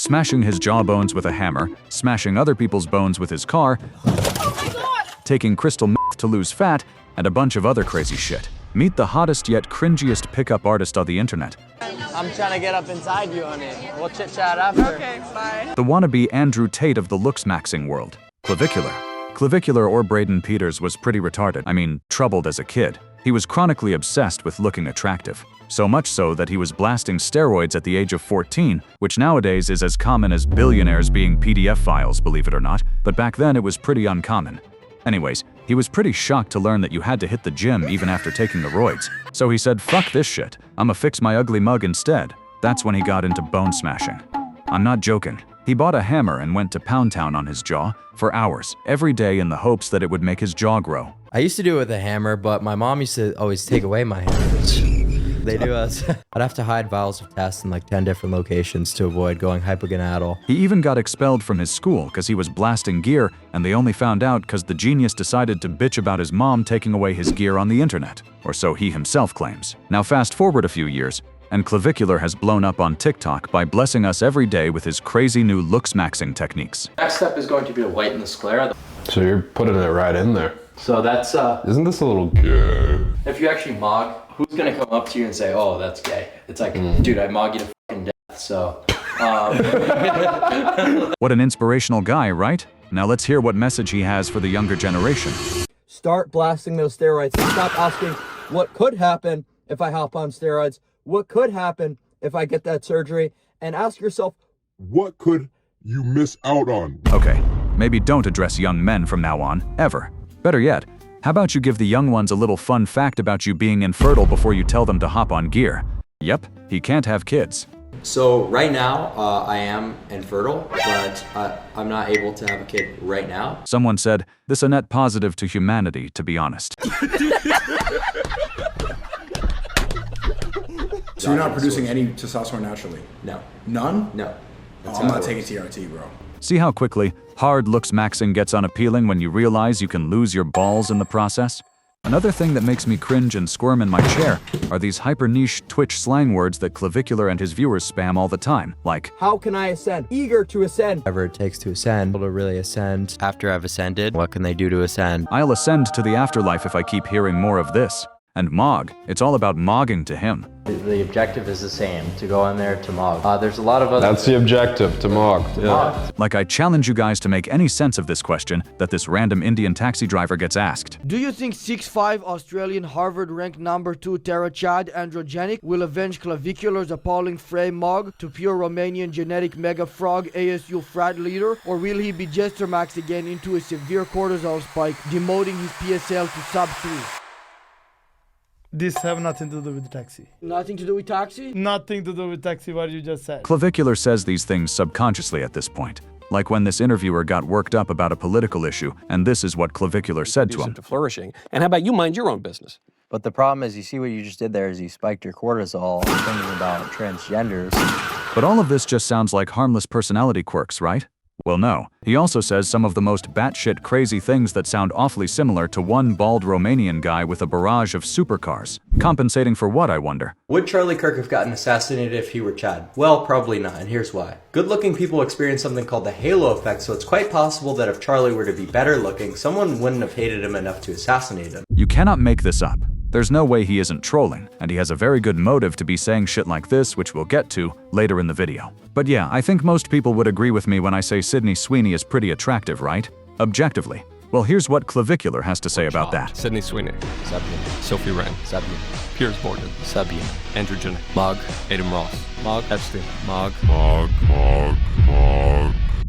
smashing his jawbones with a hammer, smashing other people's bones with his car, taking crystal meth to lose fat, and a bunch of other crazy shit. Meet the hottest yet cringiest pickup artist on the internet. I'm trying to get up inside you, honey. We'll chit chat after. Okay, bye. The wannabe Andrew Tate of the Looksmaxxing world. Clavicular. Clavicular or Braden Peters was pretty retarded. I mean, troubled as a kid. He was chronically obsessed with looking attractive. So much so that he was blasting steroids at the age of 14, which nowadays is as common as billionaires being PDF files, believe it or not, but back then it was pretty uncommon. Anyways, he was pretty shocked to learn that you had to hit the gym even after taking the roids. So he said, fuck this shit, I'ma fix my ugly mug instead. That's when he got into bone smashing. I'm not joking. He bought a hammer and went to Pound Town on his jaw for hours, every day in the hopes that it would make his jaw grow. I used to do it with a hammer, but my mom used to always take away my hammers. They do us. I'd have to hide vials of tests in like 10 different locations to avoid going hypogonadal. He even got expelled from his school because he was blasting gear, and they only found out because the genius decided to bitch about his mom taking away his gear on the internet, or so he himself claims. Now fast forward a few years, and Clavicular has blown up on TikTok by blessing us every day with his crazy new Looksmaxxing techniques. Next step is going to be to whiten the sclera. So you're putting it right in there. So that's, Isn't this a little gay? if you actually mog, who's gonna come up to you and say, oh, that's gay? It's like, dude, I mog you to fucking death, so. What an inspirational guy, right? Now let's hear what message he has for the younger generation. Start blasting those steroids and stop asking what could happen if I hop on steroids, what could happen if I get that surgery, and ask yourself, what could you miss out on? Okay, maybe don't address young men from now on, ever. Better yet, how about you give the young ones a little fun fact about you being infertile before you tell them to hop on gear? Yep, he can't have kids. So right now, I am infertile, but I'm not able to have a kid right now. Someone said, this a net positive to humanity, to be honest. So you're not producing any testosterone naturally? No. None? No. Oh, I'm not taking TRT, bro. See how quickly hard Looksmaxxing gets unappealing when you realize you can lose your balls in the process? Another thing that makes me cringe and squirm in my chair are these hyper-niche Twitch slang words that Clavicular and his viewers spam all the time, like, how can I ascend? Eager to ascend. Whatever it takes to ascend, to really ascend. After I've ascended, what can they do to ascend? I'll ascend to the afterlife if I keep hearing more of this. And Mog, it's all about mogging to him. The objective is the same, to go in there to mog. There's a lot of other... That's the objective, to mog. mog. Like, I challenge you guys to make any sense of this question that this random Indian taxi driver gets asked. Do you think 6'5" Australian Harvard-ranked #2 Tara Chad Androgenic will avenge Clavicular's appalling frame mog to pure Romanian genetic mega frog ASU frat leader? Or will he be Jester Max again into a severe cortisol spike, demoting his PSL to sub 3? This have nothing to do with taxi. Nothing to do with taxi? Nothing to do with taxi, what you just said. Clavicular says these things subconsciously at this point. Like when this interviewer got worked up about a political issue, and this is what Clavicular said to him. To flourishing. And how about you mind your own business? But the problem is, you see what you just did there is you spiked your cortisol thinking about transgenders. But all of this just sounds like harmless personality quirks, right? Well, no. He also says some of the most batshit crazy things that sound awfully similar to one bald Romanian guy with a barrage of supercars. Compensating for what, I wonder? Would Charlie Kirk have gotten assassinated if he were Chad? Well, probably not, and here's why. Good-looking people experience something called the halo effect, so it's quite possible that if Charlie were to be better looking, someone wouldn't have hated him enough to assassinate him. You cannot make this up. There's no way he isn't trolling, and he has a very good motive to be saying shit like this, which we'll get to later in the video. But yeah, I think most people would agree with me when I say Sydney Sweeney is pretty attractive, right? Objectively. Well, here's what Clavicular has to say about that. Sydney Sweeney. Subhuman. Sophie Wren. Subhuman. Piers Morgan. Subhuman. Andrew Jenner. Mog. Adam Ross. Mog. Epstein. Mog. Mog.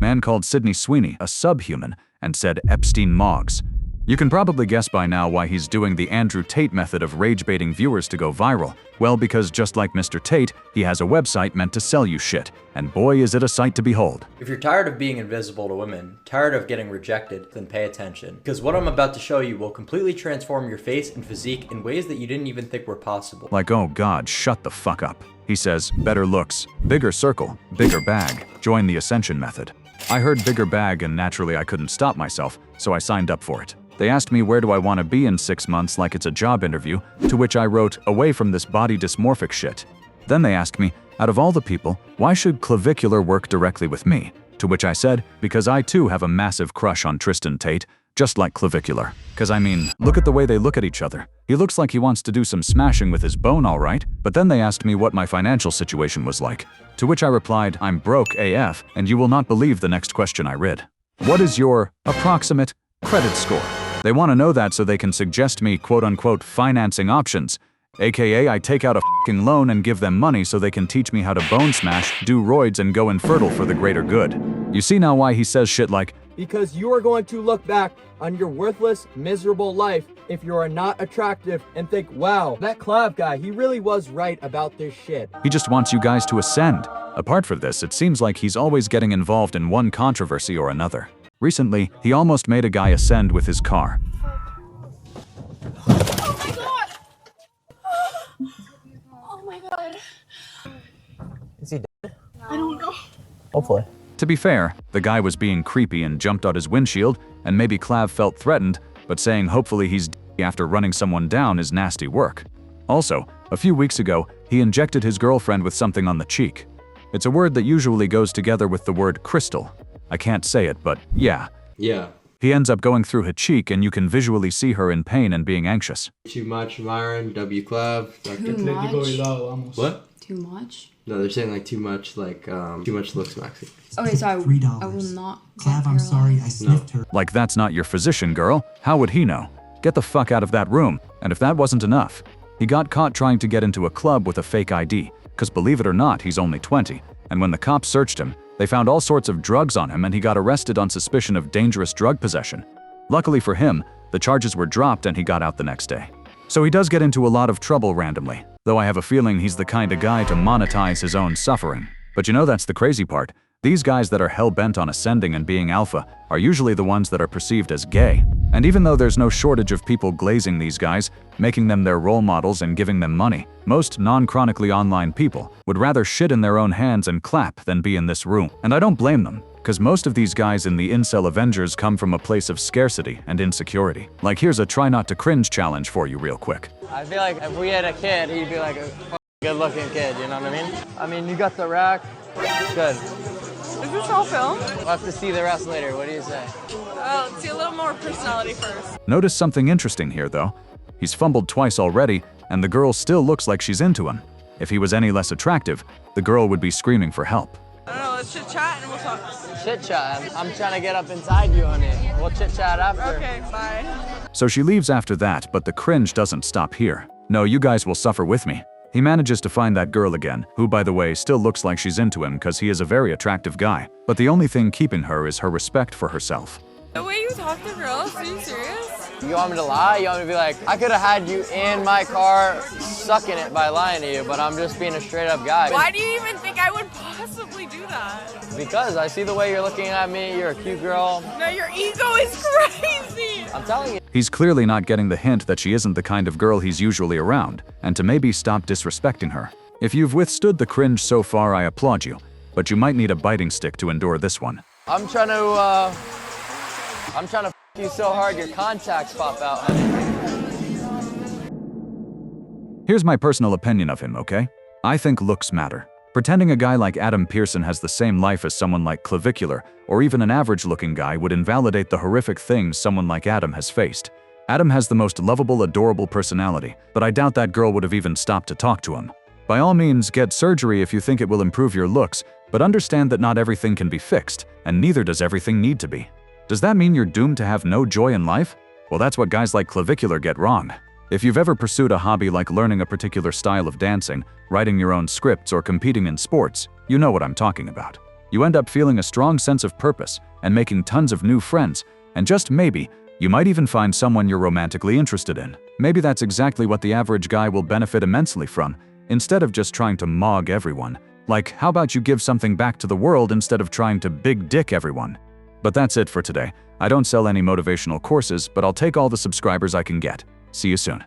Man called Sydney Sweeney a subhuman and said Epstein mogs. You can probably guess by now why he's doing the Andrew Tate method of rage-baiting viewers to go viral. Well, because just like Mr. Tate, he has a website meant to sell you shit. And boy, is it a sight to behold. If you're tired of being invisible to women, tired of getting rejected, then pay attention. Because what I'm about to show you will completely transform your face and physique in ways that you didn't even think were possible. Like, oh god, shut the fuck up. He says, better looks, bigger circle, bigger bag, join the Ascension method. I heard bigger bag and naturally I couldn't stop myself, so I signed up for it. They asked me where do I want to be in 6 months like it's a job interview, to which I wrote, away from this body dysmorphic shit. Then they asked me, Out of all the people, why should Clavicular work directly with me? To which I said, because I too have a massive crush on Tristan Tate, just like Clavicular. Cause I mean, look at the way they look at each other. He looks like he wants to do some smashing with his bone, alright? But then they asked me what my financial situation was like. To which I replied, I'm broke AF, and you will not believe the next question I read. What is your approximate credit score? They want to know that so they can suggest me quote-unquote financing options. AKA I take out a f***ing loan and give them money so they can teach me how to bone smash, do roids, and go infertile for the greater good. You see now why he says shit like, because you are going to look back on your worthless, miserable life if you are not attractive and think, wow, that Clav guy, he really was right about this shit. he just wants you guys to ascend. Apart from this, it seems like he's always getting involved in one controversy or another. Recently, he almost made a guy ascend with his car. Oh my god. Is he dead? I don't know. Hopefully. To be fair, the guy was being creepy and jumped out his windshield, and maybe Clav felt threatened, but saying hopefully he's d after running someone down is nasty work. Also, a few weeks ago, he injected his girlfriend with something on the cheek. It's a word that usually goes together with the word crystal. I can't say it, but yeah. Yeah. He ends up going through her cheek and you can visually see her in pain and being anxious. Too much, Myron, W Clav, Dr. Too much? What? Too much? No, they're saying like too much Looksmaxxing. Okay, so I will not. Clav, I'm sorry, I sniffed her. Like that's not your physician, girl. How would he know? Get the fuck out of that room. And if that wasn't enough, he got caught trying to get into a club with a fake ID. Cause believe it or not, he's only 20. And when the cops searched him, they found all sorts of drugs on him and he got arrested on suspicion of dangerous drug possession. Luckily for him, the charges were dropped and he got out the next day. So he does get into a lot of trouble randomly, though I have a feeling he's the kind of guy to monetize his own suffering. But you know that's the crazy part. These guys that are hell-bent on ascending and being alpha are usually the ones that are perceived as gay. And even though there's no shortage of people glazing these guys, making them their role models and giving them money, most non-chronically online people would rather shit in their own hands and clap than be in this room. And I don't blame them, because most of these guys in the incel Avengers come from a place of scarcity and insecurity. Like here's a try not to cringe challenge for you real quick. I feel like if we had a kid, he'd be like a good-looking kid, you know what I mean? I mean, you got the rack. Good. Is this all film? We'll have to see the rest later. What do you say? Let's see a little more personality first. Notice something interesting here, though. He's fumbled twice already, and the girl still looks like she's into him. If he was any less attractive, the girl would be screaming for help. I don't know, let's chit-chat and we'll talk. Chit-chat? I'm trying to get up inside you, honey. We'll chit-chat after. Okay, bye. So she leaves after that, but the cringe doesn't stop here. No, you guys will suffer with me. He manages to find that girl again, who by the way still looks like she's into him because he is a very attractive guy. But the only thing keeping her is her respect for herself. The way you talk to girls, are you serious? You want me to lie? You want me to be like, I could have had you in my car sucking it by lying to you, but I'm just being a straight up guy. Why do you even think I would possibly do that? Because I see the way you're looking at me, you're a cute girl. No, your ego is crazy! I'm telling you. He's clearly not getting the hint that she isn't the kind of girl he's usually around, and to maybe stop disrespecting her. If you've withstood the cringe so far, I applaud you, but you might need a biting stick to endure this one. I'm trying to f you so hard your contacts pop out, honey. Here's my personal opinion of him, okay? I think looks matter. Pretending a guy like Adam Pearson has the same life as someone like Clavicular, or even an average-looking guy, would invalidate the horrific things someone like Adam has faced. Adam has the most lovable, adorable personality, but I doubt that girl would have even stopped to talk to him. By all means, get surgery if you think it will improve your looks, but understand that not everything can be fixed, and neither does everything need to be. Does that mean you're doomed to have no joy in life? Well, that's what guys like Clavicular get wrong. If you've ever pursued a hobby like learning a particular style of dancing, writing your own scripts, or competing in sports, you know what I'm talking about. You end up feeling a strong sense of purpose and making tons of new friends, and just maybe, you might even find someone you're romantically interested in. Maybe that's exactly what the average guy will benefit immensely from, instead of just trying to mog everyone. Like, how about you give something back to the world instead of trying to big dick everyone? But that's it for today. I don't sell any motivational courses, but I'll take all the subscribers I can get. See you soon.